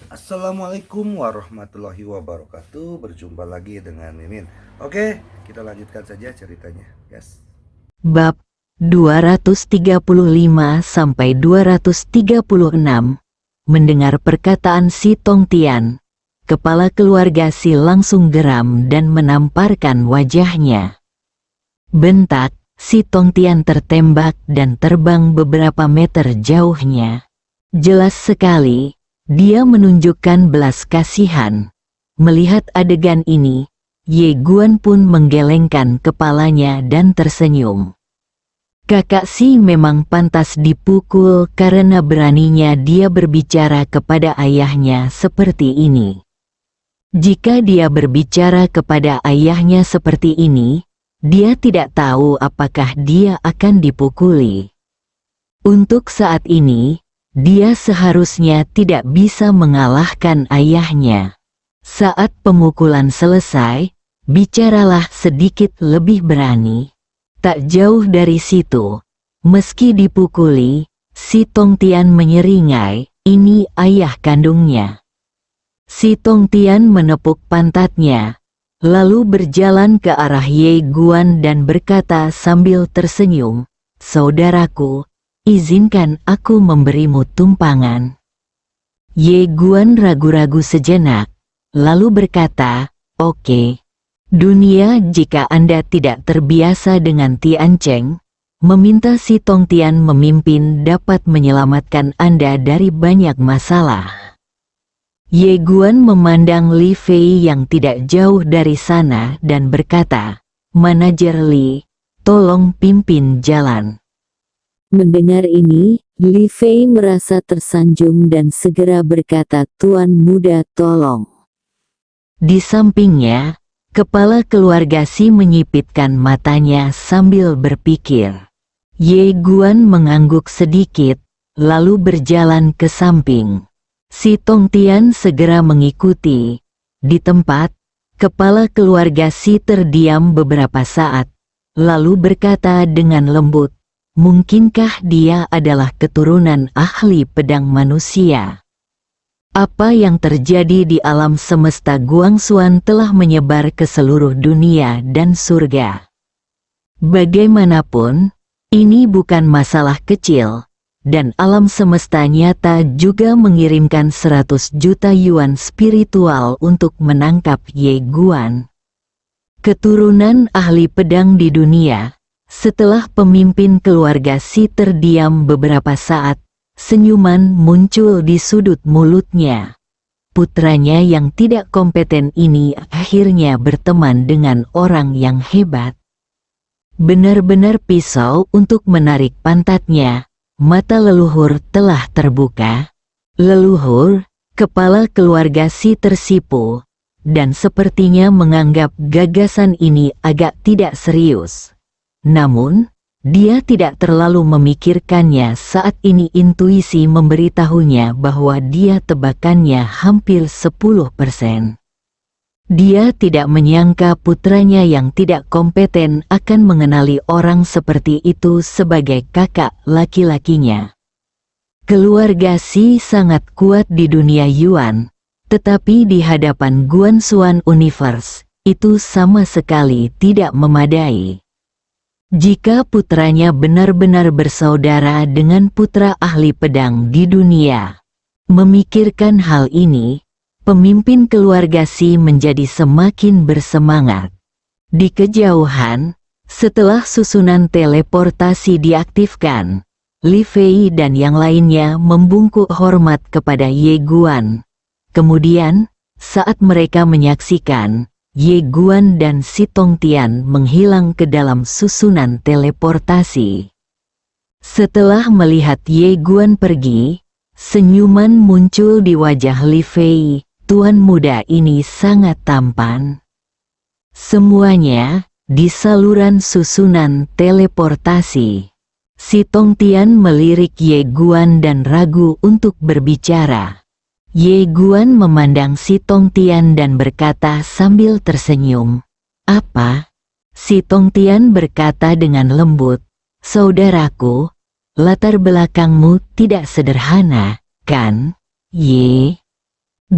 Assalamualaikum warahmatullahi wabarakatuh. Berjumpa lagi dengan Mimin. Oke, kita lanjutkan saja ceritanya, guys. Bab 235 sampai 236. Mendengar perkataan si Tong Tian, kepala keluarga Si langsung geram dan menamparkan wajahnya. Bentak, si Tong Tian tertembak dan terbang beberapa meter jauhnya. Jelas sekali, dia menunjukkan belas kasihan. Melihat adegan ini, Ye Guan pun menggelengkan kepalanya dan tersenyum. Kakak Si memang pantas dipukul karena beraninya dia berbicara kepada ayahnya seperti ini. Jika dia berbicara kepada ayahnya seperti ini, dia tidak tahu apakah dia akan dipukuli. Untuk saat ini, dia seharusnya tidak bisa mengalahkan ayahnya. Saat pemukulan selesai, bicaralah sedikit lebih berani. Tak jauh dari situ, meski dipukuli, si Tong Tian menyeringai, ini ayah kandungnya. Si Tong Tian menepuk pantatnya, lalu berjalan ke arah Ye Guan dan berkata sambil tersenyum, "Saudaraku, izinkan aku memberimu tumpangan." Ye Guan ragu-ragu sejenak, lalu berkata, "Oke. Dunia jika Anda tidak terbiasa dengan Tian Cheng, meminta si Tong Tian memimpin dapat menyelamatkan Anda dari banyak masalah." Ye Guan memandang Li Fei yang tidak jauh dari sana dan berkata, "Manajer Li, tolong pimpin jalan." Mendengar ini, Li Fei merasa tersanjung dan segera berkata, "Tuan muda, tolong." Di sampingnya, kepala keluarga Si menyipitkan matanya sambil berpikir. Ye Guan mengangguk sedikit, lalu berjalan ke samping. Si Tong Tian segera mengikuti. Di tempat, kepala keluarga Si terdiam beberapa saat, lalu berkata dengan lembut, "Mungkinkah dia adalah keturunan ahli pedang manusia?" Apa yang terjadi di alam semesta Guangxuan telah menyebar ke seluruh dunia dan surga. Bagaimanapun, ini bukan masalah kecil, dan alam semesta nyata juga mengirimkan 100 juta yuan spiritual untuk menangkap Ye Guan. Keturunan ahli pedang di dunia. Setelah pemimpin keluarga Si terdiam beberapa saat, senyuman muncul di sudut mulutnya. Putranya yang tidak kompeten ini akhirnya berteman dengan orang yang hebat. Benar-benar pisau untuk menarik pantatnya, mata leluhur telah terbuka. Leluhur, kepala keluarga Si tersipu, dan sepertinya menganggap gagasan ini agak tidak serius. Namun, dia tidak terlalu memikirkannya saat ini intuisi memberitahunya bahwa dia tebakannya hampir 10%. Dia tidak menyangka putranya yang tidak kompeten akan mengenali orang seperti itu sebagai kakak laki-lakinya. Keluarga Si sangat kuat di dunia Yuan, tetapi di hadapan Guangxuan Universe, itu sama sekali tidak memadai. Jika putranya benar-benar bersaudara dengan putra ahli pedang di dunia. Memikirkan hal ini, pemimpin keluarga Si menjadi semakin bersemangat. Di kejauhan, setelah susunan teleportasi diaktifkan, Li Fei dan yang lainnya membungkuk hormat kepada Ye Guan. Kemudian, saat mereka menyaksikan Ye Guan dan Si Tong Tian menghilang ke dalam susunan teleportasi. Setelah melihat Ye Guan pergi, senyuman muncul di wajah Li Fei. Tuan muda ini sangat tampan. Semuanya di saluran susunan teleportasi. Si Tong Tian melirik Ye Guan dan ragu untuk berbicara. Ye Guan memandang Si Tong Tian dan berkata sambil tersenyum, "Apa?" Si Tong Tian berkata dengan lembut, "Saudaraku, latar belakangmu tidak sederhana, kan, Ye?"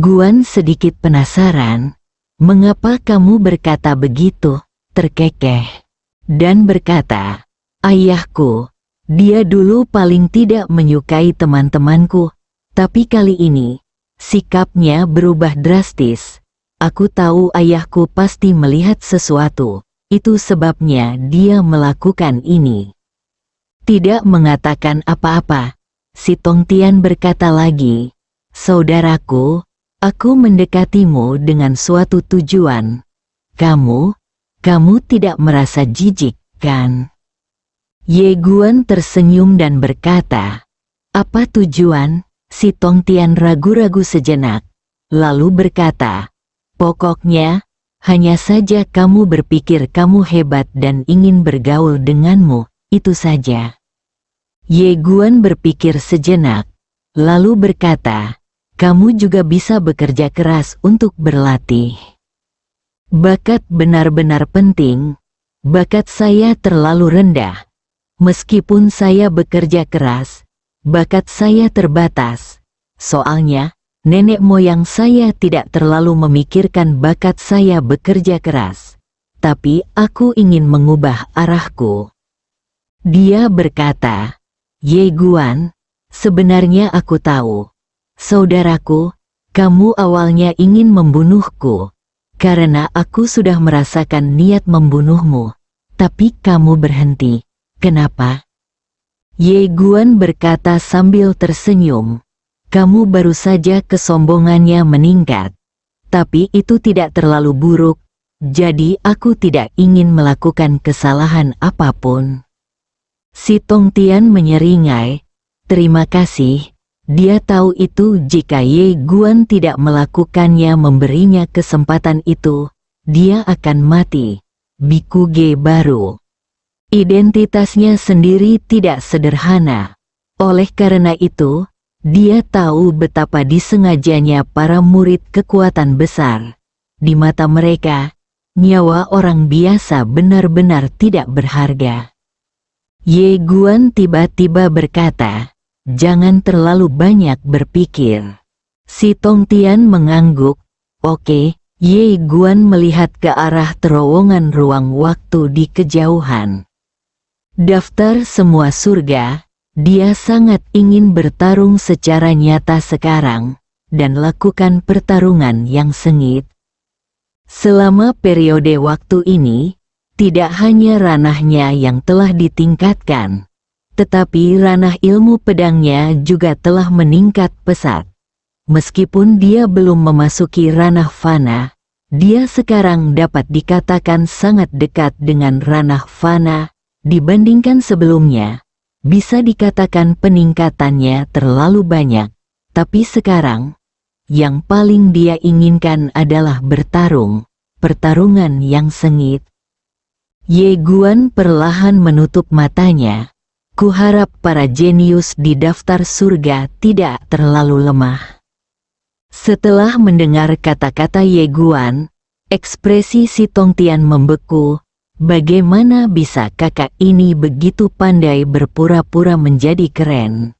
Guan sedikit penasaran, mengapa kamu berkata begitu, terkekeh, dan berkata, ayahku, dia dulu paling tidak menyukai teman-temanku, tapi kali ini, sikapnya berubah drastis. Aku tahu ayahku pasti melihat sesuatu, itu sebabnya dia melakukan ini. Tidak mengatakan apa-apa, si Tongtian berkata lagi, saudaraku, aku mendekatimu dengan suatu tujuan. Kamu tidak merasa jijik, kan? Ye Guan tersenyum dan berkata, apa tujuan? Si Tongtian ragu-ragu sejenak, lalu berkata, pokoknya, hanya saja kamu berpikir kamu hebat dan ingin bergaul denganmu, itu saja. Ye Guan berpikir sejenak, lalu berkata, kamu juga bisa bekerja keras untuk berlatih. Bakat benar-benar penting, bakat saya terlalu rendah. Meskipun saya bekerja keras, bakat saya terbatas. Soalnya, nenek moyang saya tidak terlalu memikirkan bakat saya bekerja keras. Tapi aku ingin mengubah arahku. Dia berkata, Ye Guan, sebenarnya aku tahu. Saudaraku, kamu awalnya ingin membunuhku. Karena aku sudah merasakan niat membunuhmu. Tapi kamu berhenti. Kenapa? Ye Guan berkata sambil tersenyum. Kamu baru saja kesombongannya meningkat. Tapi itu tidak terlalu buruk. Jadi aku tidak ingin melakukan kesalahan apapun. Si Tongtian menyeringai. Terima kasih. Dia tahu itu jika Ye Guan tidak melakukannya memberinya kesempatan itu, dia akan mati. Biku Ge baru. Identitasnya sendiri tidak sederhana. Oleh karena itu, dia tahu betapa disengajanya para murid kekuatan besar. Di mata mereka, nyawa orang biasa benar-benar tidak berharga. Ye Guan tiba-tiba berkata, jangan terlalu banyak berpikir. Si Tongtian mengangguk. Oke, Ye Guan melihat ke arah terowongan ruang waktu di kejauhan. Daftar semua surga, dia sangat ingin bertarung secara nyata sekarang, dan lakukan pertarungan yang sengit. Selama periode waktu ini, tidak hanya ranahnya yang telah ditingkatkan, tetapi ranah ilmu pedangnya juga telah meningkat pesat. Meskipun dia belum memasuki ranah fana, dia sekarang dapat dikatakan sangat dekat dengan ranah fana. Dibandingkan sebelumnya, bisa dikatakan peningkatannya terlalu banyak, tapi sekarang, yang paling dia inginkan adalah bertarung, pertarungan yang sengit. Ye Guan perlahan menutup matanya. Kuharap para jenius di daftar surga tidak terlalu lemah. Setelah mendengar kata-kata Ye Guan, ekspresi si Tongtian membeku. Bagaimana bisa kakak ini begitu pandai berpura-pura menjadi keren?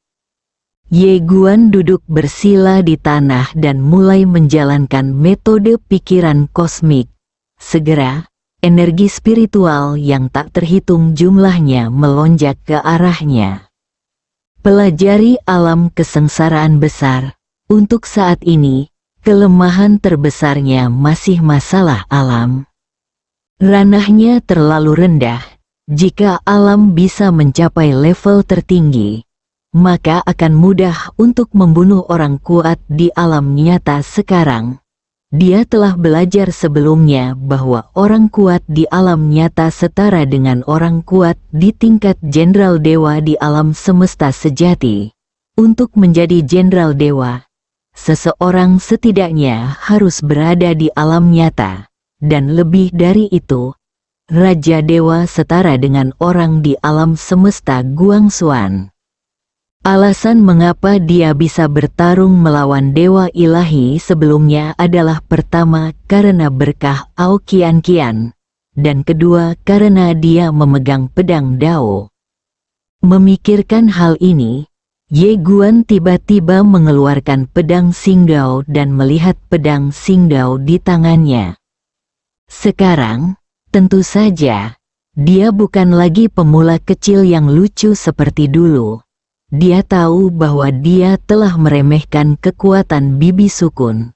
Ye Guan duduk bersila di tanah dan mulai menjalankan metode pikiran kosmik. Segera, energi spiritual yang tak terhitung jumlahnya melonjak ke arahnya. Pelajari alam kesengsaraan besar. Untuk saat ini, kelemahan terbesarnya masih masalah alam. Ranahnya terlalu rendah. Jika alam bisa mencapai level tertinggi, maka akan mudah untuk membunuh orang kuat di alam nyata sekarang. Dia telah belajar sebelumnya bahwa orang kuat di alam nyata setara dengan orang kuat di tingkat jenderal dewa di alam semesta sejati. Untuk menjadi jenderal dewa, seseorang setidaknya harus berada di alam nyata. Dan lebih dari itu, Raja Dewa setara dengan orang di alam semesta Guangxuan. Alasan mengapa dia bisa bertarung melawan Dewa Ilahi sebelumnya adalah pertama karena berkah Ao Qian Qian, dan kedua karena dia memegang pedang Dao. Memikirkan hal ini, Ye Guan tiba-tiba mengeluarkan pedang Xingdao dan melihat pedang Xingdao di tangannya. Sekarang, tentu saja, dia bukan lagi pemula kecil yang lucu seperti dulu. Dia tahu bahwa dia telah meremehkan kekuatan Bibi Sukun.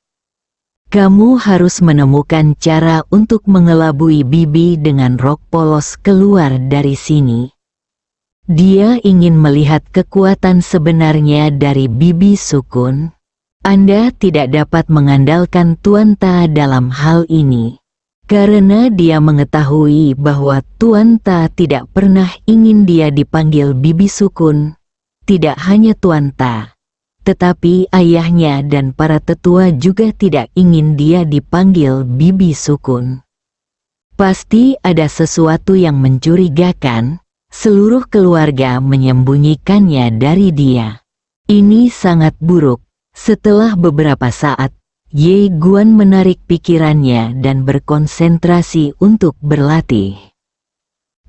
Kamu harus menemukan cara untuk mengelabui Bibi dengan rok polos keluar dari sini. Dia ingin melihat kekuatan sebenarnya dari Bibi Sukun. Anda tidak dapat mengandalkan Tuan Ta dalam hal ini. Karena dia mengetahui bahwa Tuan Ta tidak pernah ingin dia dipanggil Bibi Sukun. Tidak hanya Tuan Ta, tetapi ayahnya dan para tetua juga tidak ingin dia dipanggil Bibi Sukun. Pasti ada sesuatu yang mencurigakan. Seluruh keluarga menyembunyikannya dari dia. Ini sangat buruk. Setelah beberapa saat, Ye Guan menarik pikirannya dan berkonsentrasi untuk berlatih.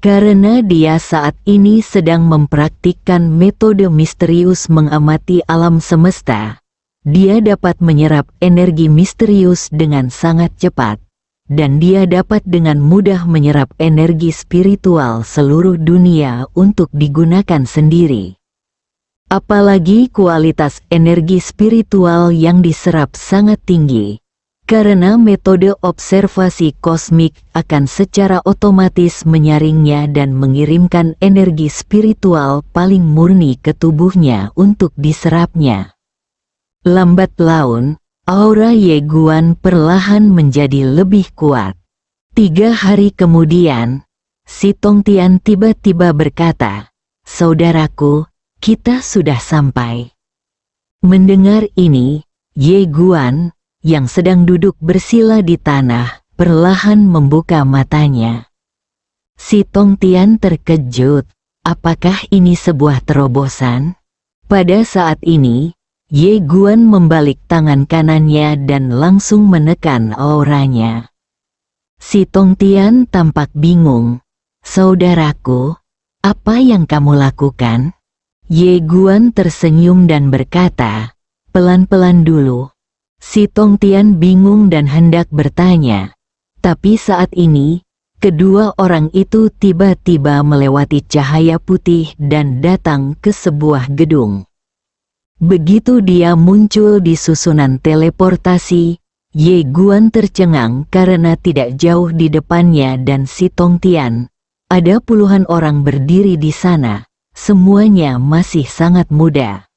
Karena dia saat ini sedang mempraktikkan metode misterius mengamati alam semesta, dia dapat menyerap energi misterius dengan sangat cepat. Dan dia dapat dengan mudah menyerap energi spiritual seluruh dunia untuk digunakan sendiri. Apalagi kualitas energi spiritual yang diserap sangat tinggi, karena metode observasi kosmik akan secara otomatis menyaringnya dan mengirimkan energi spiritual paling murni ke tubuhnya untuk diserapnya. Lambat laun, aura Ye Guan perlahan menjadi lebih kuat. 3 hari kemudian, si Tongtian tiba-tiba berkata, "Saudaraku, kita sudah sampai." Mendengar ini, Ye Guan, yang sedang duduk bersila di tanah, perlahan membuka matanya. Si Tongtian terkejut, apakah ini sebuah terobosan? Pada saat ini, Ye Guan membalik tangan kanannya dan langsung menekan auranya. Si Tongtian tampak bingung. "Saudaraku, apa yang kamu lakukan?" Ye Guan tersenyum dan berkata, "Pelan-pelan dulu." Si Tongtian bingung dan hendak bertanya. Tapi saat ini, kedua orang itu tiba-tiba melewati cahaya putih dan datang ke sebuah gedung. Begitu dia muncul di susunan teleportasi, Ye Guan tercengang karena tidak jauh di depannya dan si Tongtian. Ada puluhan orang berdiri di sana, semuanya masih sangat muda.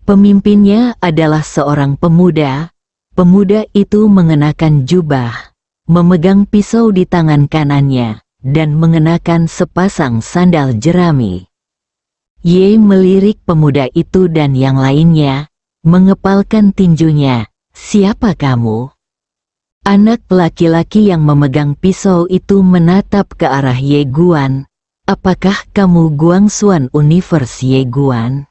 Pemimpinnya adalah seorang pemuda. Pemuda itu mengenakan jubah, memegang pisau di tangan kanannya, dan mengenakan sepasang sandal jerami. Ye melirik pemuda itu dan yang lainnya, mengepalkan tinjunya. "Siapa kamu?" Anak laki-laki yang memegang pisau itu menatap ke arah Ye Guan. "Apakah kamu Guangxuan Universe Ye Guan?"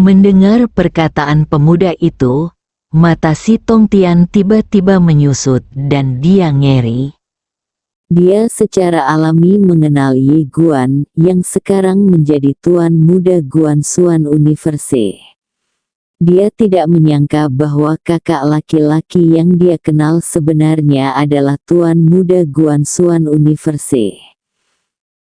Mendengar perkataan pemuda itu, mata si Tongtian tiba-tiba menyusut dan dia ngeri. Dia secara alami mengenal Ye Guan yang sekarang menjadi tuan muda Guangxuan Universe. Dia tidak menyangka bahwa kakak laki-laki yang dia kenal sebenarnya adalah tuan muda Guangxuan Universe.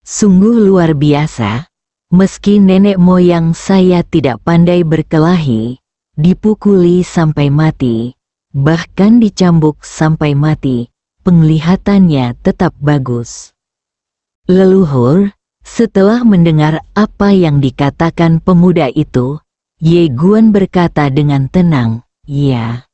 Sungguh luar biasa, meski nenek moyang saya tidak pandai berkelahi, dipukuli sampai mati, bahkan dicambuk sampai mati, penglihatannya tetap bagus. Leluhur, setelah mendengar apa yang dikatakan pemuda itu, Ye Guan berkata dengan tenang, "Ya."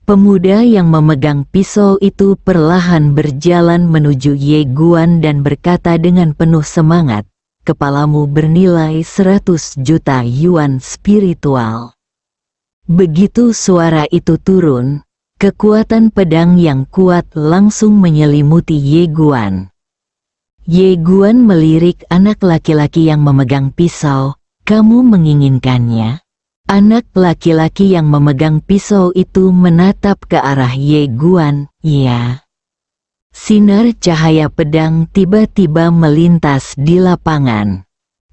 Pemuda yang memegang pisau itu perlahan berjalan menuju Ye Guan dan berkata dengan penuh semangat, "Kepalamu bernilai 100 juta yuan spiritual." Begitu suara itu turun, kekuatan pedang yang kuat langsung menyelimuti Ye Guan. Ye Guan melirik anak laki-laki yang memegang pisau. "Kamu menginginkannya?" Anak laki-laki yang memegang pisau itu menatap ke arah Ye Guan. "Ya." Sinar cahaya pedang tiba-tiba melintas di lapangan.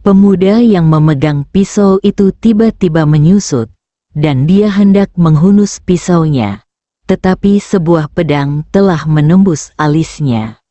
Pemuda yang memegang pisau itu tiba-tiba menyusut, dan dia hendak menghunus pisaunya, tetapi sebuah pedang telah menembus alisnya.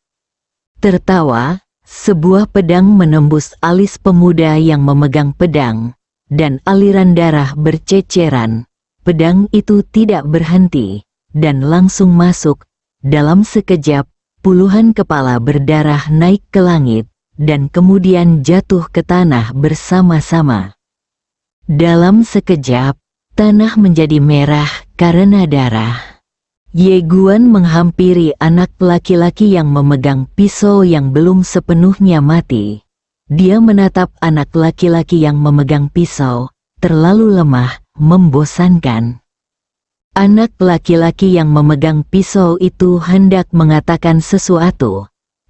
Tertawa, sebuah pedang menembus alis pemuda yang memegang pedang, dan aliran darah berceceran. Pedang itu tidak berhenti, dan langsung masuk. Dalam sekejap, puluhan kepala berdarah naik ke langit, dan kemudian jatuh ke tanah bersama-sama. Dalam sekejap, tanah menjadi merah karena darah. Ye Guan menghampiri anak laki-laki yang memegang pisau yang belum sepenuhnya mati. Dia menatap anak laki-laki yang memegang pisau, terlalu lemah, membosankan. Anak laki-laki yang memegang pisau itu hendak mengatakan sesuatu,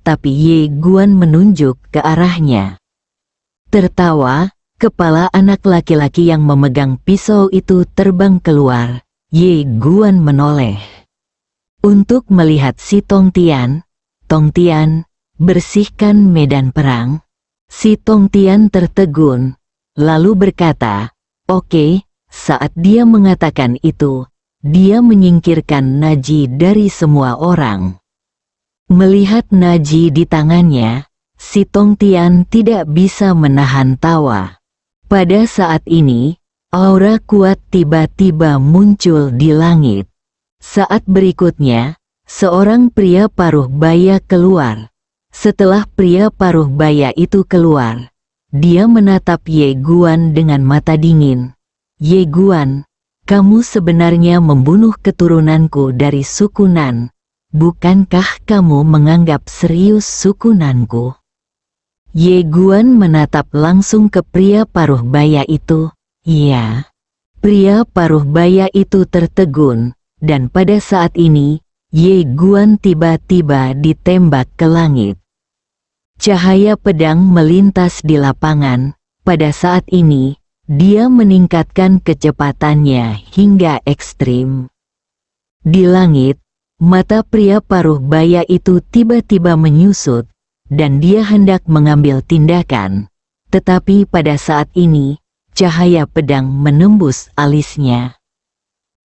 tapi Ye Guan menunjuk ke arahnya. Tertawa, kepala anak laki-laki yang memegang pisau itu terbang keluar. Ye Guan menoleh untuk melihat si Tong Tian. Tong Tian, bersihkan medan perang. Si Tong Tian tertegun, lalu berkata, "Oke." Saat dia mengatakan itu, dia menyingkirkan Naji dari semua orang. Melihat Naji di tangannya, si Tong Tian tidak bisa menahan tawa. Pada saat ini, aura kuat tiba-tiba muncul di langit. Saat berikutnya, seorang pria paruh baya keluar. Setelah pria paruh baya itu keluar, dia menatap Ye Guan dengan mata dingin. "Ye Guan, kamu sebenarnya membunuh keturunanku dari suku Nan. Bukankah kamu menganggap serius suku Nanku?" Ye Guan menatap langsung ke pria paruh baya itu. "Iya." Pria paruh baya itu tertegun, dan pada saat ini, Ye Guan tiba-tiba ditembak ke langit. Cahaya pedang melintas di lapangan. Pada saat ini, dia meningkatkan kecepatannya hingga ekstrim. Di langit, mata pria paruh baya itu tiba-tiba menyusut, dan dia hendak mengambil tindakan. Tetapi pada saat ini, cahaya pedang menembus alisnya.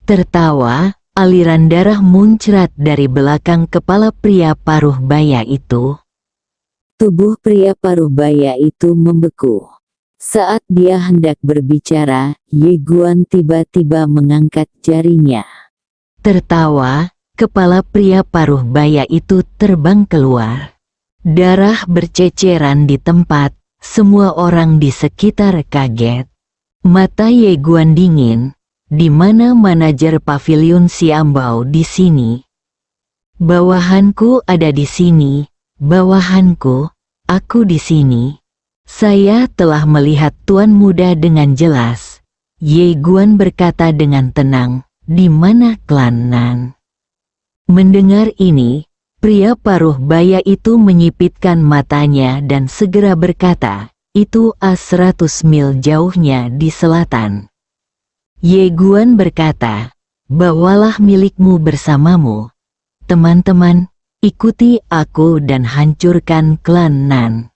Tertawa, aliran darah muncrat dari belakang kepala pria paruh baya itu. Tubuh pria paruh baya itu membeku. Saat dia hendak berbicara, Ye Guan tiba-tiba mengangkat jarinya. Tertawa, kepala pria paruh baya itu terbang keluar. Darah berceceran di tempat, semua orang di sekitar kaget. Mata Ye Guan dingin, "Di mana manajer pavilion Xiambao di sini?" "Bawahanku ada di sini, bawahanku, aku di sini. Saya telah melihat Tuan Muda dengan jelas." Ye Guan berkata dengan tenang, "Di mana klan Nan?" Mendengar ini, pria paruh baya itu menyipitkan matanya dan segera berkata, "Itu 100 mil jauhnya di selatan." Ye Guan berkata, "Bawalah milikmu bersamamu. Teman-teman, ikuti aku dan hancurkan klan Nan."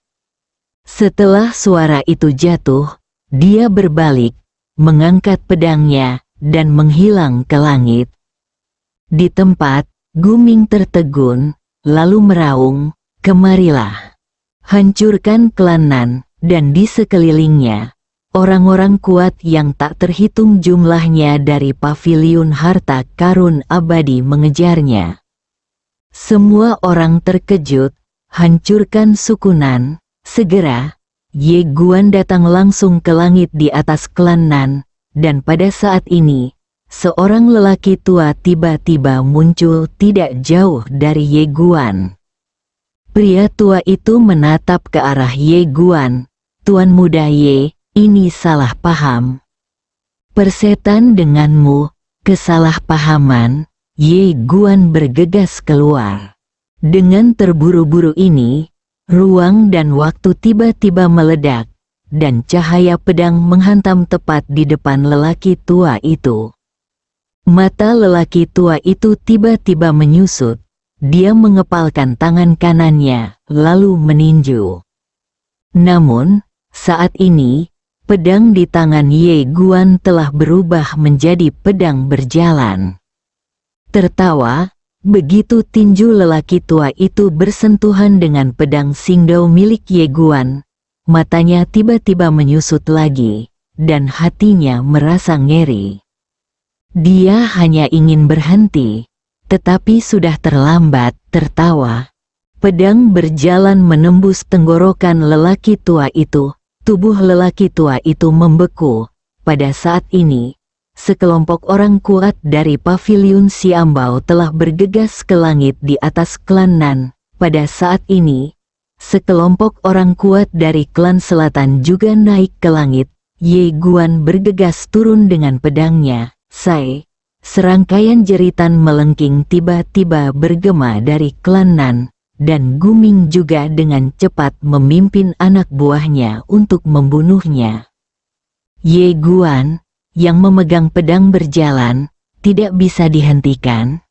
Setelah suara itu jatuh, dia berbalik, mengangkat pedangnya, dan menghilang ke langit. Di tempat, Guming tertegun, lalu meraung, "Kemarilah. Hancurkan klan Nan." Dan di sekelilingnya, orang-orang kuat yang tak terhitung jumlahnya dari pavilion harta karun abadi mengejarnya. Semua orang terkejut, hancurkan suku Nan. Segera, Ye Guan datang langsung ke langit di atas klan Nan, dan pada saat ini, seorang lelaki tua tiba-tiba muncul tidak jauh dari Ye Guan. Pria tua itu menatap ke arah Ye Guan. "Tuan Muda Ye, ini salah paham." "Persetan denganmu, kesalahpahaman." Ye Guan bergegas keluar. Dengan terburu-buru ini, ruang dan waktu tiba-tiba meledak, dan cahaya pedang menghantam tepat di depan lelaki tua itu. Mata lelaki tua itu tiba-tiba menyusut. Dia mengepalkan tangan kanannya, lalu meninju. Namun, Saat ini, pedang di tangan Ye Guan telah berubah menjadi pedang berjalan. Tertawa, begitu tinju lelaki tua itu bersentuhan dengan pedang Xingdao milik Ye Guan, matanya tiba-tiba menyusut lagi, dan hatinya merasa ngeri. Dia hanya ingin berhenti, tetapi sudah terlambat. Tertawa, pedang berjalan menembus tenggorokan lelaki tua itu. Tubuh lelaki tua itu membeku. Pada saat ini, sekelompok orang kuat dari paviliun Xiambao telah bergegas ke langit di atas klan Nan. Pada saat ini, sekelompok orang kuat dari klan selatan juga naik ke langit. Ye Guan bergegas turun dengan pedangnya. Serangkaian jeritan melengking tiba-tiba bergema dari klan Nan, dan Guming juga dengan cepat memimpin anak buahnya untuk membunuhnya. Ye Guan, yang memegang pedang berjalan, tidak bisa dihentikan.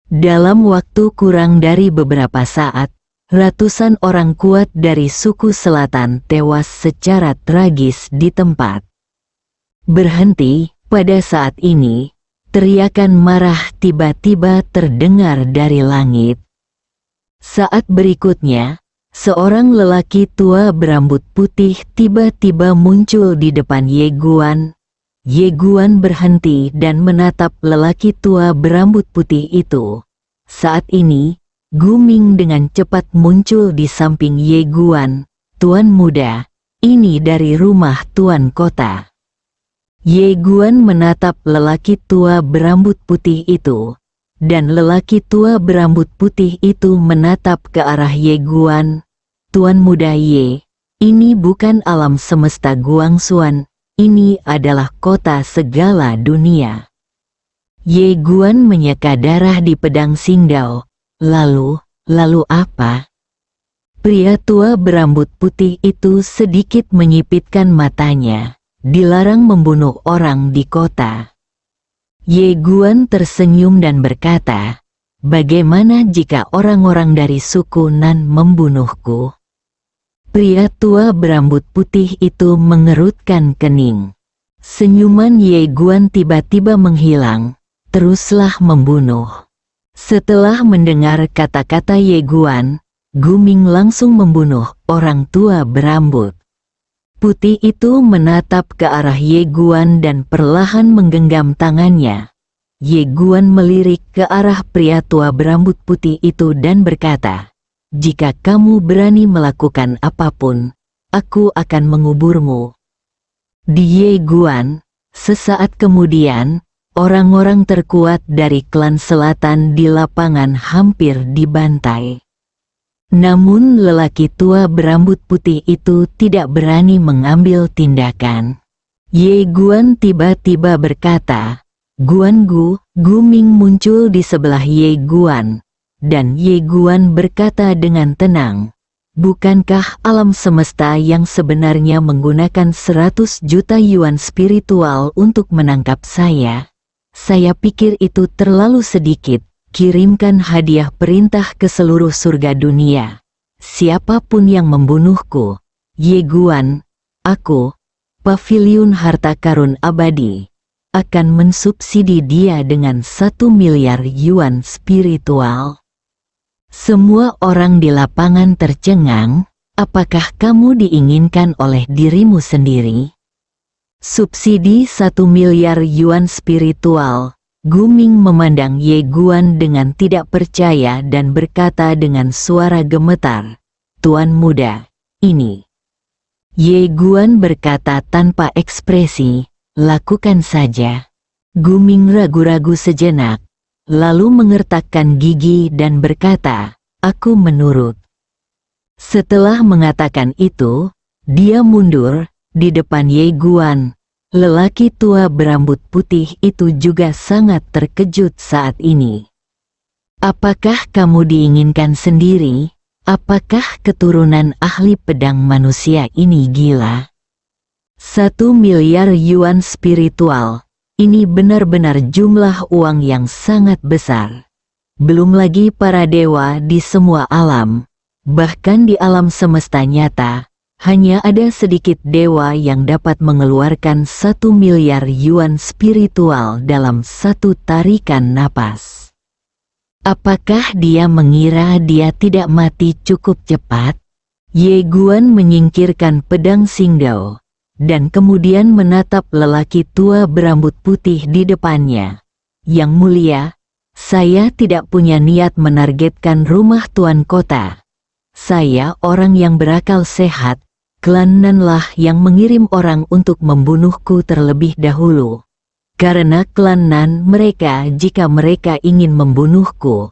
Dalam waktu kurang dari beberapa saat, ratusan orang kuat dari suku selatan tewas secara tragis di tempat. Berhenti. Pada saat ini, teriakan marah tiba-tiba terdengar dari langit. Saat berikutnya, seorang lelaki tua berambut putih tiba-tiba muncul di depan Ye Guan. Ye Guan berhenti dan menatap lelaki tua berambut putih itu. Saat ini, Guming dengan cepat muncul di samping Ye Guan. "Tuan muda, ini dari rumah Tuan Kota." Ye Guan menatap lelaki tua berambut putih itu, dan lelaki tua berambut putih itu menatap ke arah Ye Guan. "Tuan muda Ye, ini bukan alam semesta Guangxuan, ini adalah kota segala dunia." Ye Guan menyeka darah di pedang Xingdao. Lalu apa? Pria tua berambut putih itu sedikit menyipitkan matanya. Dilarang membunuh orang di kota. Ye Guan tersenyum dan berkata, "Bagaimana jika orang-orang dari suku Nan membunuhku?" Pria tua berambut putih itu mengerutkan kening. Senyuman Ye Guan tiba-tiba menghilang. "Teruslah membunuh." Setelah mendengar kata-kata Ye Guan, Guming langsung membunuh orang tua berambut putih itu menatap ke arah Ye Guan dan perlahan menggenggam tangannya. Ye Guan melirik ke arah pria tua berambut putih itu dan berkata, "Jika kamu berani melakukan apapun, aku akan menguburmu." Di Ye Guan, sesaat kemudian, orang-orang terkuat dari klan selatan di lapangan hampir dibantai. Namun lelaki tua berambut putih itu tidak berani mengambil tindakan. Ye Guan tiba-tiba berkata, "Guan Gu." Guming muncul di sebelah Ye Guan, dan Ye Guan berkata dengan tenang, "Bukankah alam semesta yang sebenarnya menggunakan 100 juta yuan spiritual untuk menangkap saya? Saya pikir itu terlalu sedikit. Kirimkan hadiah perintah ke seluruh surga dunia. Siapapun yang membunuhku, Ye Guan, aku, paviliun harta karun abadi, akan mensubsidi dia dengan 1 miliar yuan spiritual." Semua orang di lapangan tercengang. "Apakah kamu diinginkan oleh dirimu sendiri? Subsidi 1 miliar yuan spiritual?" Guming memandang Ye Guan dengan tidak percaya dan berkata dengan suara gemetar, "Tuan muda, ini." Ye Guan berkata tanpa ekspresi, "Lakukan saja." Guming ragu-ragu sejenak, lalu mengertakkan gigi dan berkata, "Aku menurut." Setelah mengatakan itu, dia mundur di depan Ye Guan. Lelaki tua berambut putih itu juga sangat terkejut saat ini. "Apakah kamu diinginkan sendiri? Apakah keturunan ahli pedang manusia ini gila? 1 miliar yuan spiritual, ini benar-benar jumlah uang yang sangat besar. Belum lagi para dewa di semua alam, bahkan di alam semesta nyata, Hanya ada sedikit dewa yang dapat mengeluarkan 1 miliar yuan spiritual dalam satu tarikan napas. Apakah dia mengira dia tidak mati cukup cepat? Ye Guan menyingkirkan pedang Xingdao, dan kemudian menatap lelaki tua berambut putih di depannya. Yang mulia, saya tidak punya niat menargetkan rumah tuan kota. Saya orang yang berakal sehat, klan Nanlah yang mengirim orang untuk membunuhku terlebih dahulu. Karena klan Nan mereka jika mereka ingin membunuhku,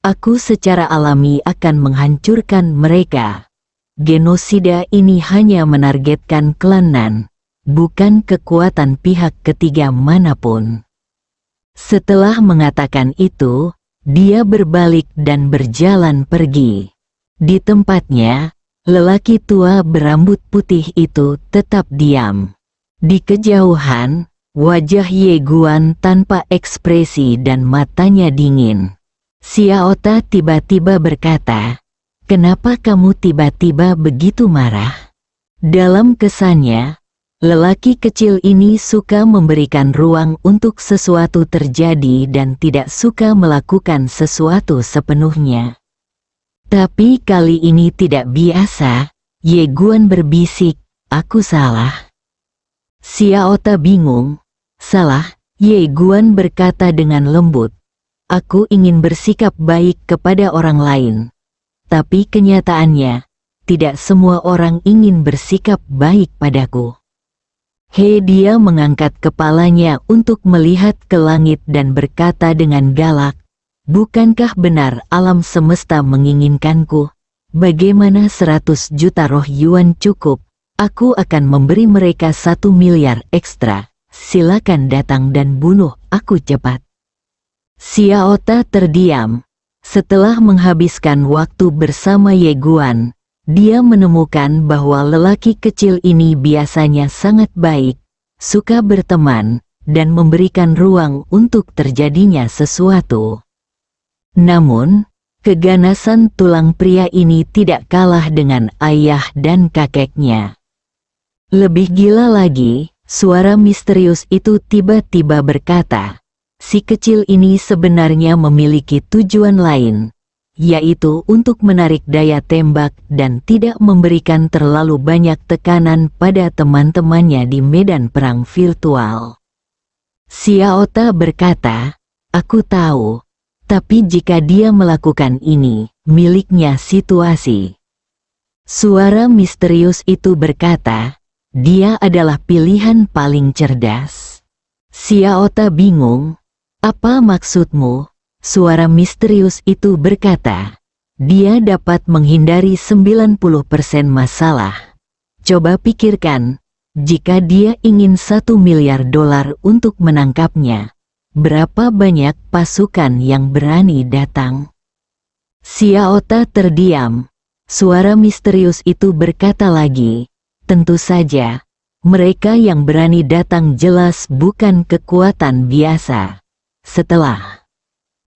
aku secara alami akan menghancurkan mereka. Genosida ini hanya menargetkan klan Nan, bukan kekuatan pihak ketiga manapun. Setelah mengatakan itu, dia berbalik dan berjalan pergi. Di tempatnya, lelaki tua berambut putih itu tetap diam. Di kejauhan, wajah Ye Guan tanpa ekspresi dan matanya dingin. Xiaota tiba-tiba berkata, "Kenapa kamu tiba-tiba begitu marah?" Dalam kesannya, lelaki kecil ini suka memberikan ruang untuk sesuatu terjadi dan tidak suka melakukan sesuatu sepenuhnya. Tapi kali ini tidak biasa. Ye Guan berbisik, "Aku salah." Xiaota bingung. "Salah," Ye Guan berkata dengan lembut. "Aku ingin bersikap baik kepada orang lain. Tapi kenyataannya, tidak semua orang ingin bersikap baik padaku." Dia mengangkat kepalanya untuk melihat ke langit dan berkata dengan galak, "Bukankah benar alam semesta menginginkanku? Bagaimana 100 juta roh yuan cukup? Aku akan memberi mereka 1 miliar ekstra. Silakan datang dan bunuh aku cepat." Xiaota terdiam. Setelah menghabiskan waktu bersama Ye Guan, dia menemukan bahwa lelaki kecil ini biasanya sangat baik, suka berteman, dan memberikan ruang untuk terjadinya sesuatu. Namun, keganasan tulang pria ini tidak kalah dengan ayah dan kakeknya. Lebih gila lagi, suara misterius itu tiba-tiba berkata, si kecil ini sebenarnya memiliki tujuan lain, yaitu untuk menarik daya tembak dan tidak memberikan terlalu banyak tekanan pada teman-temannya di medan perang virtual. Xiaota berkata, "Aku tahu, tapi jika dia melakukan ini, miliknya situasi." Suara misterius itu berkata, "Dia adalah pilihan paling cerdas." Xiaota bingung. "Apa maksudmu?" Suara misterius itu berkata, "Dia dapat menghindari 90% masalah. Coba pikirkan, jika dia ingin 1 miliar dolar untuk menangkapnya, berapa banyak pasukan yang berani datang?" Xiaota terdiam. Suara misterius itu berkata lagi, "Tentu saja, mereka yang berani datang jelas bukan kekuatan biasa." Setelah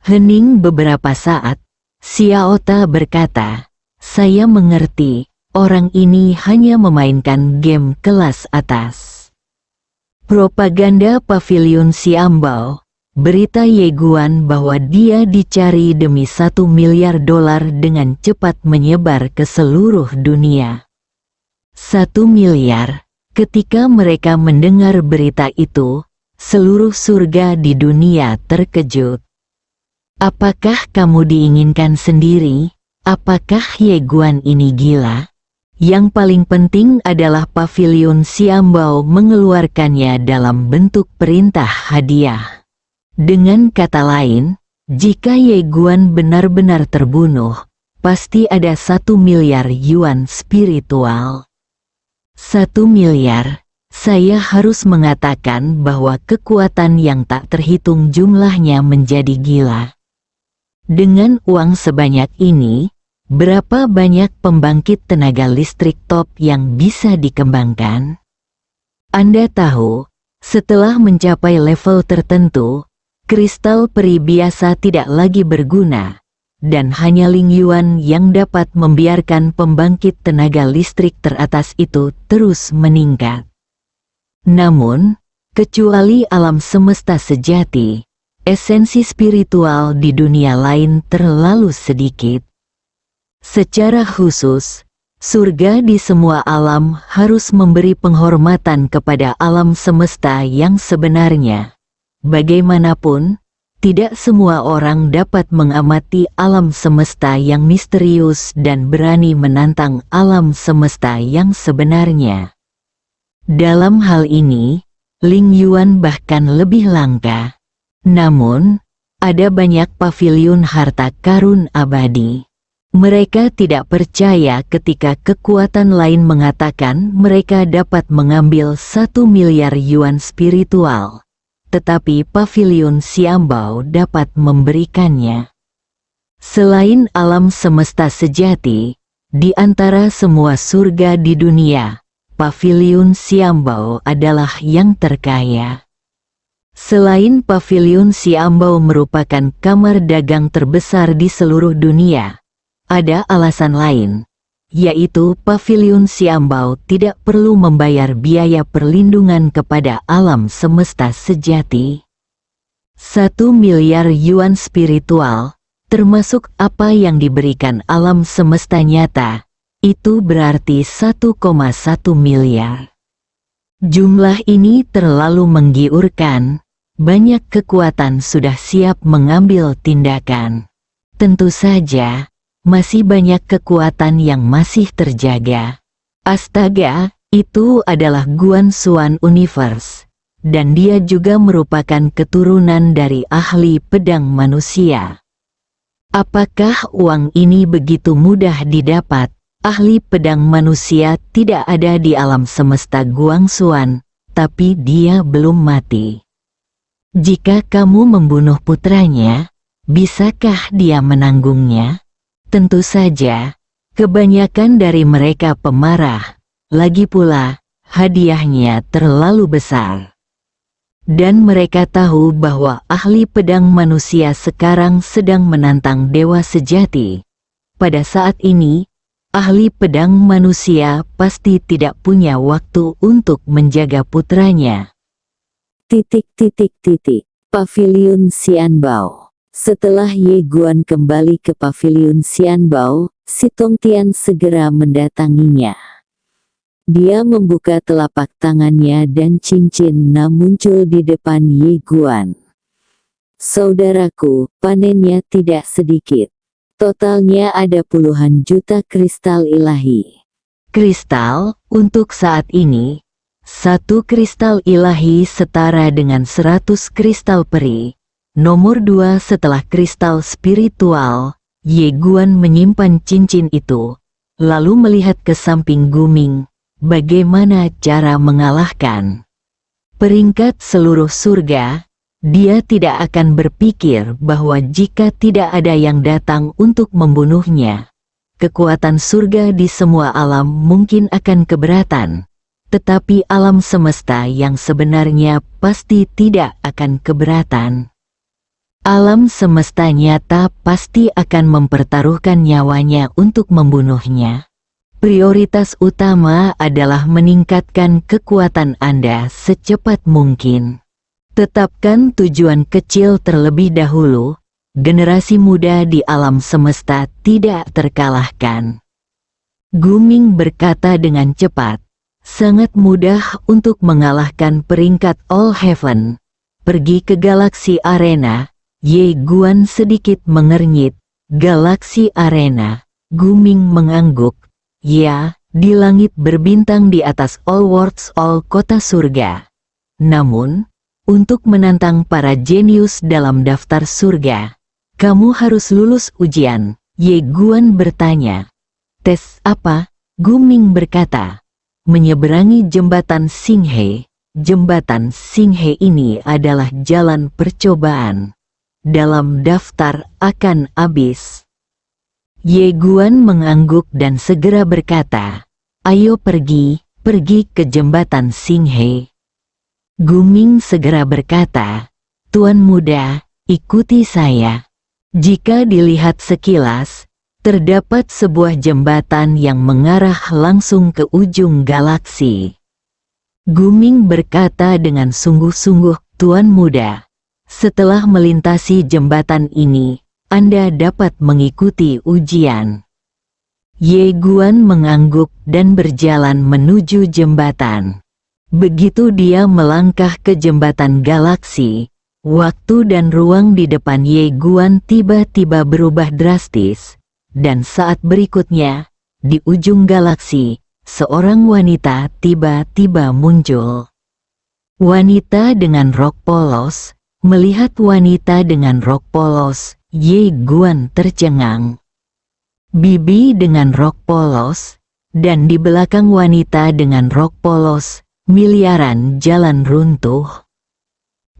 hening beberapa saat, Xiaota berkata, "Saya mengerti, orang ini hanya memainkan game kelas atas." Propaganda Pavilion Xiambao, berita Ye Guan bahwa dia dicari demi 1 miliar dolar dengan cepat menyebar ke seluruh dunia. 1 miliar. Ketika mereka mendengar berita itu, seluruh surga di dunia terkejut. "Apakah kamu diinginkan sendiri? Apakah Ye Guan ini gila?" Yang paling penting adalah Pavilion Xiambao mengeluarkannya dalam bentuk perintah hadiah. Dengan kata lain, jika Ye Guan benar-benar terbunuh, pasti ada 1 miliar yuan spiritual. 1 miliar. Saya harus mengatakan bahwa kekuatan yang tak terhitung jumlahnya menjadi gila. Dengan uang sebanyak ini, berapa banyak pembangkit tenaga listrik top yang bisa dikembangkan? Anda tahu, setelah mencapai level tertentu, kristal peri biasa tidak lagi berguna, dan hanya Ling Yuan yang dapat membiarkan pembangkit tenaga listrik teratas itu terus meningkat. Namun, kecuali alam semesta sejati, esensi spiritual di dunia lain terlalu sedikit. Secara khusus, surga di semua alam harus memberi penghormatan kepada alam semesta yang sebenarnya. Bagaimanapun, tidak semua orang dapat mengamati alam semesta yang misterius dan berani menantang alam semesta yang sebenarnya. Dalam hal ini, Ling Yuan bahkan lebih langka. Namun, ada banyak paviliun harta karun abadi. Mereka tidak percaya ketika kekuatan lain mengatakan mereka dapat mengambil 1 miliar yuan spiritual. Tetapi paviliun Xiambao dapat memberikannya. Selain alam semesta sejati, di antara semua surga di dunia, paviliun Xiambao adalah yang terkaya. Selain paviliun Xiambao merupakan kamar dagang terbesar di seluruh dunia, ada alasan lain, yaitu paviliun Xiambao tidak perlu membayar biaya perlindungan kepada alam semesta sejati. 1 miliar yuan spiritual, termasuk apa yang diberikan alam semesta nyata, itu berarti 1,1 miliar. Jumlah ini terlalu menggiurkan, banyak kekuatan sudah siap mengambil tindakan. Tentu saja, masih banyak kekuatan yang masih terjaga. Astaga, itu adalah Guan Xuan Universe, dan dia juga merupakan keturunan dari ahli pedang manusia. Apakah uang ini begitu mudah didapat? Ahli pedang manusia tidak ada di alam semesta Guan Xuan, tapi dia belum mati. Jika kamu membunuh putranya, bisakah dia menanggungnya? Tentu saja, kebanyakan dari mereka pemarah, lagi pula, hadiahnya terlalu besar. Dan mereka tahu bahwa ahli pedang manusia sekarang sedang menantang dewa sejati. Pada saat ini, ahli pedang manusia pasti tidak punya waktu untuk menjaga putranya. Paviliun Xianbao. Setelah Ye Guan kembali ke paviliun Xianbao, si Tongtian segera mendatanginya. Dia membuka telapak tangannya dan cincin muncul di depan Ye Guan. Saudaraku, panennya tidak sedikit. Totalnya ada puluhan juta kristal ilahi. Kristal, untuk saat ini, 1 kristal ilahi setara dengan 100 kristal peri. Nomor 2 setelah kristal spiritual. Ye Guan menyimpan cincin itu, lalu melihat ke samping Guming. Bagaimana cara mengalahkan peringkat seluruh surga? Dia tidak akan berpikir bahwa jika tidak ada yang datang untuk membunuhnya, kekuatan surga di semua alam mungkin akan keberatan. Tetapi alam semesta yang sebenarnya pasti tidak akan keberatan. Alam semesta nyata pasti akan mempertaruhkan nyawanya untuk membunuhnya. Prioritas utama adalah meningkatkan kekuatan Anda secepat mungkin. Tetapkan tujuan kecil terlebih dahulu. Generasi muda di alam semesta tidak terkalahkan. Guming berkata dengan cepat, sangat mudah untuk mengalahkan peringkat All Heaven. Pergi ke galaksi arena. Ye Guan sedikit mengernyit. Galaksi arena. Guming mengangguk. Ya, di langit berbintang di atas all worlds, all kota surga. Namun, untuk menantang para jenius dalam daftar surga, kamu harus lulus ujian. Ye Guan bertanya. Tes apa? Guming berkata. Menyeberangi jembatan Xinghe. Jembatan Xinghe ini adalah jalan percobaan. Dalam daftar akan habis. Ye Guan mengangguk dan segera berkata, ayo pergi ke jembatan Xinghe. Guming segera berkata, Tuan muda, ikuti saya. Jika dilihat sekilas, terdapat sebuah jembatan yang mengarah langsung ke ujung galaksi. Guming berkata dengan sungguh-sungguh, "Tuan muda, setelah melintasi jembatan ini, Anda dapat mengikuti ujian." Ye Guan mengangguk dan berjalan menuju jembatan. Begitu dia melangkah ke jembatan galaksi, waktu dan ruang di depan Ye Guan tiba-tiba berubah drastis, dan saat berikutnya, di ujung galaksi, seorang wanita tiba-tiba muncul. Wanita dengan rok polos. Melihat wanita dengan rok polos, Ye Guan tercengang. Bibi dengan rok polos, dan di belakang wanita dengan rok polos, miliaran jalan runtuh.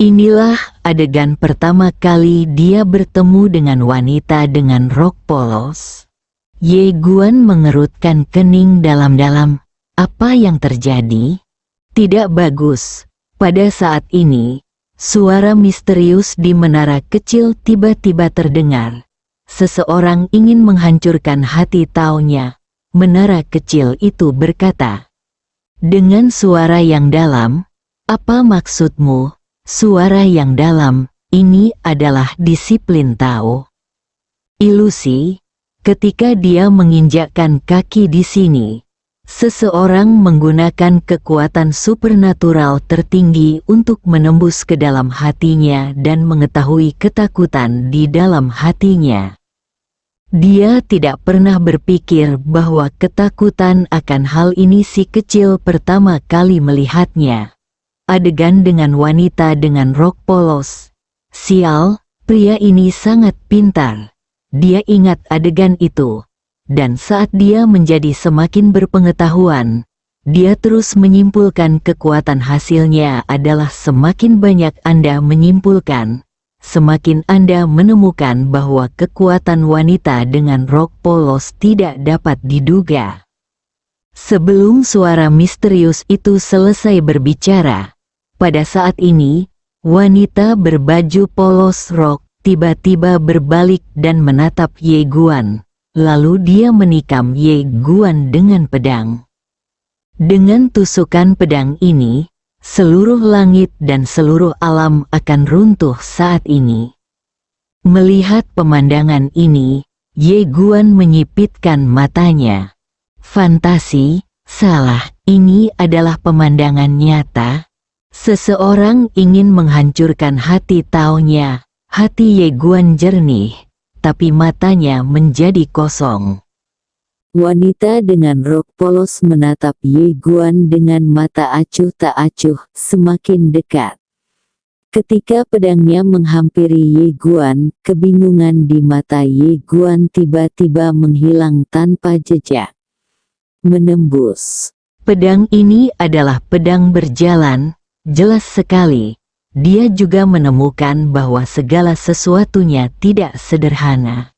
Inilah adegan pertama kali dia bertemu dengan wanita dengan rok polos. Ye Guan mengerutkan kening dalam-dalam. Apa yang terjadi? Tidak bagus. Pada saat ini, suara misterius di menara kecil tiba-tiba terdengar. Seseorang ingin menghancurkan hati taunya. Menara kecil itu berkata, dengan suara yang dalam, "Apa maksudmu, suara yang dalam? Ini adalah disiplin Tao." Ilusi. Ketika dia menginjakkan kaki di sini, seseorang menggunakan kekuatan supernatural tertinggi untuk menembus ke dalam hatinya dan mengetahui ketakutan di dalam hatinya. Dia tidak pernah berpikir bahwa ketakutan akan hal ini si kecil pertama kali melihatnya. Adegan dengan wanita dengan rok polos. Sial, pria ini sangat pintar. Dia ingat adegan itu. Dan saat dia menjadi semakin berpengetahuan, dia terus menyimpulkan kekuatan hasilnya adalah semakin banyak Anda menyimpulkan, semakin Anda menemukan bahwa kekuatan wanita dengan rok polos tidak dapat diduga. Sebelum suara misterius itu selesai berbicara, pada saat ini, wanita berbaju polos rok tiba-tiba berbalik dan menatap Ye Guan. Lalu dia menikam Ye Guan dengan pedang. Dengan tusukan pedang ini, seluruh langit dan seluruh alam akan runtuh saat ini. Melihat pemandangan ini, Ye Guan menyipitkan matanya. Fantasi, salah, ini adalah pemandangan nyata. Seseorang ingin menghancurkan hati taunya. Hati Ye Guan jernih, tapi matanya menjadi kosong. Wanita dengan rok polos menatap Ye Guan dengan mata acuh tak acuh, semakin dekat. Ketika pedangnya menghampiri Ye Guan, kebingungan di mata Ye Guan tiba-tiba menghilang tanpa jejak. Menembus. Pedang ini adalah pedang berjalan, jelas sekali. Dia juga menemukan bahwa segala sesuatunya tidak sederhana.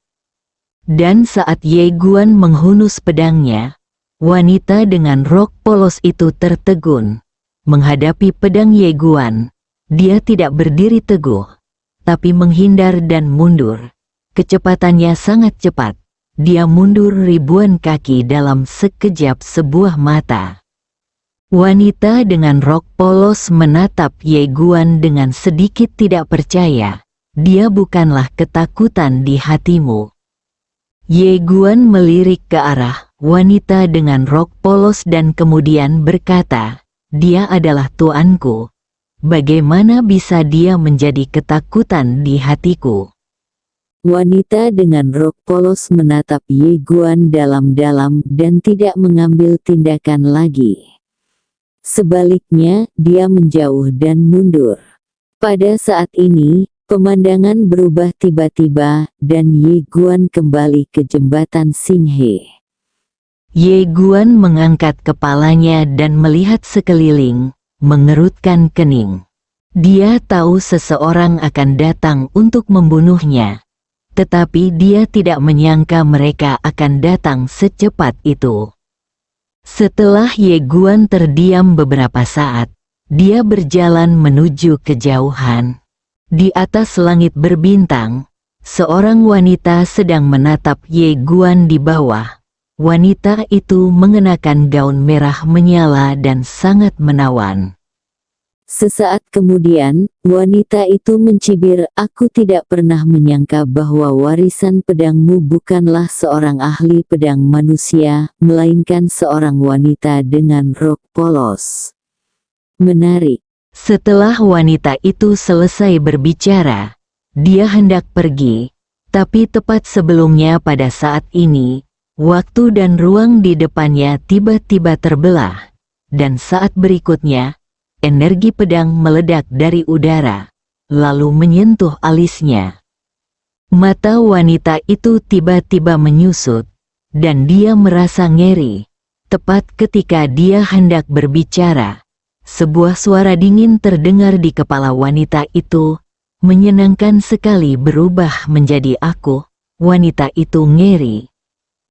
Dan saat Ye Guan menghunus pedangnya, wanita dengan rok polos itu tertegun. Menghadapi pedang Ye Guan, dia tidak berdiri teguh, tapi menghindar dan mundur. Kecepatannya sangat cepat. Dia mundur ribuan kaki dalam sekejap sebuah mata. Wanita dengan rok polos menatap Ye Guan dengan sedikit tidak percaya. Dia bukanlah ketakutan di hatimu. Ye Guan melirik ke arah wanita dengan rok polos dan kemudian berkata, "Dia adalah tuanku. Bagaimana bisa dia menjadi ketakutan di hatiku?" Wanita dengan rok polos menatap Ye Guan dalam-dalam dan tidak mengambil tindakan lagi. Sebaliknya, dia menjauh dan mundur. Pada saat ini, pemandangan berubah tiba-tiba, dan Ye Guan kembali ke jembatan Xinghe. Ye Guan mengangkat kepalanya dan melihat sekeliling, mengerutkan kening. Dia tahu seseorang akan datang untuk membunuhnya. Tetapi dia tidak menyangka mereka akan datang secepat itu. Setelah Ye Guan terdiam beberapa saat, dia berjalan menuju kejauhan. Di atas langit berbintang, seorang wanita sedang menatap Ye Guan di bawah. Wanita itu mengenakan gaun merah menyala dan sangat menawan. Sesaat kemudian, wanita itu mencibir, "Aku tidak pernah menyangka bahwa warisan pedangmu bukanlah seorang ahli pedang manusia, melainkan seorang wanita dengan rok polos." Menarik. Setelah wanita itu selesai berbicara, dia hendak pergi, tapi tepat sebelumnya pada saat ini, waktu dan ruang di depannya tiba-tiba terbelah, dan saat berikutnya, energi pedang meledak dari udara, lalu menyentuh alisnya. Mata wanita itu tiba-tiba menyusut, dan dia merasa ngeri. Tepat ketika dia hendak berbicara, sebuah suara dingin terdengar di kepala wanita itu, menyenangkan sekali berubah menjadi aku. Wanita itu ngeri.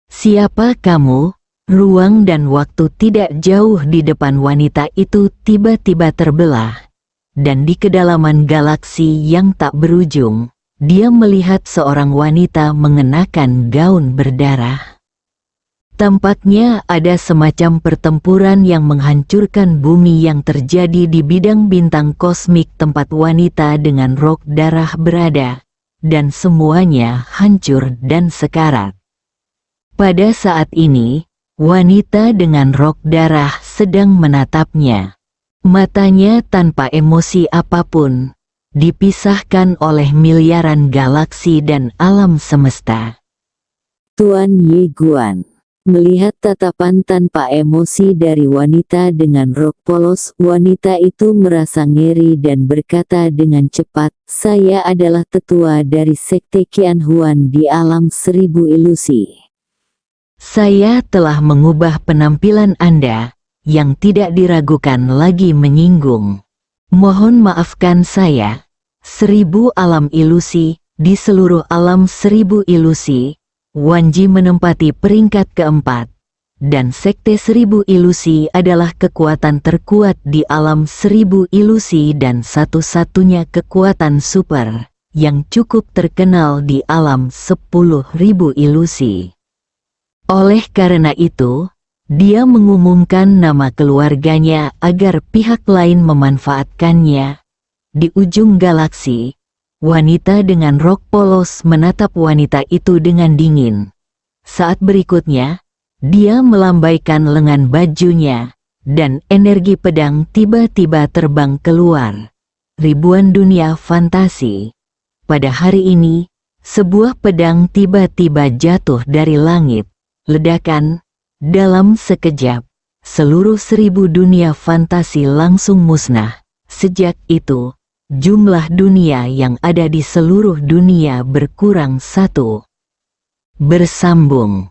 "Siapa kamu?" Ruang dan waktu tidak jauh di depan wanita itu tiba-tiba terbelah, dan di kedalaman galaksi yang tak berujung, dia melihat seorang wanita mengenakan gaun berdarah. Tampaknya ada semacam pertempuran yang menghancurkan bumi yang terjadi di bidang bintang kosmik tempat wanita dengan rok darah berada, dan semuanya hancur dan sekarat. Pada saat ini, wanita dengan rok darah sedang menatapnya. Matanya tanpa emosi apapun, dipisahkan oleh miliaran galaksi dan alam semesta. Tuan Ye Guan melihat tatapan tanpa emosi dari wanita dengan rok polos, wanita itu merasa ngeri dan berkata dengan cepat, "Saya adalah tetua dari Sekte Qianhuan di alam 1000 ilusi. Saya telah mengubah penampilan Anda, yang tidak diragukan lagi menyinggung. Mohon maafkan saya. 1000 alam ilusi, di seluruh alam 1000 ilusi, Wanji menempati peringkat keempat, dan Sekte 1000 ilusi adalah kekuatan terkuat di alam 1000 ilusi dan satu-satunya kekuatan super, yang cukup terkenal di alam 10.000 ilusi. Oleh karena itu, dia mengumumkan nama keluarganya agar pihak lain memanfaatkannya. Di ujung galaksi, wanita dengan rok polos menatap wanita itu dengan dingin. Saat berikutnya, dia melambaikan lengan bajunya, dan energi pedang tiba-tiba terbang keluar. Ribuan dunia fantasi. Pada hari ini, sebuah pedang tiba-tiba jatuh dari langit. Ledakan, dalam sekejap, seluruh 1000 dunia fantasi langsung musnah. Sejak itu, jumlah dunia yang ada di seluruh dunia berkurang 1. Bersambung.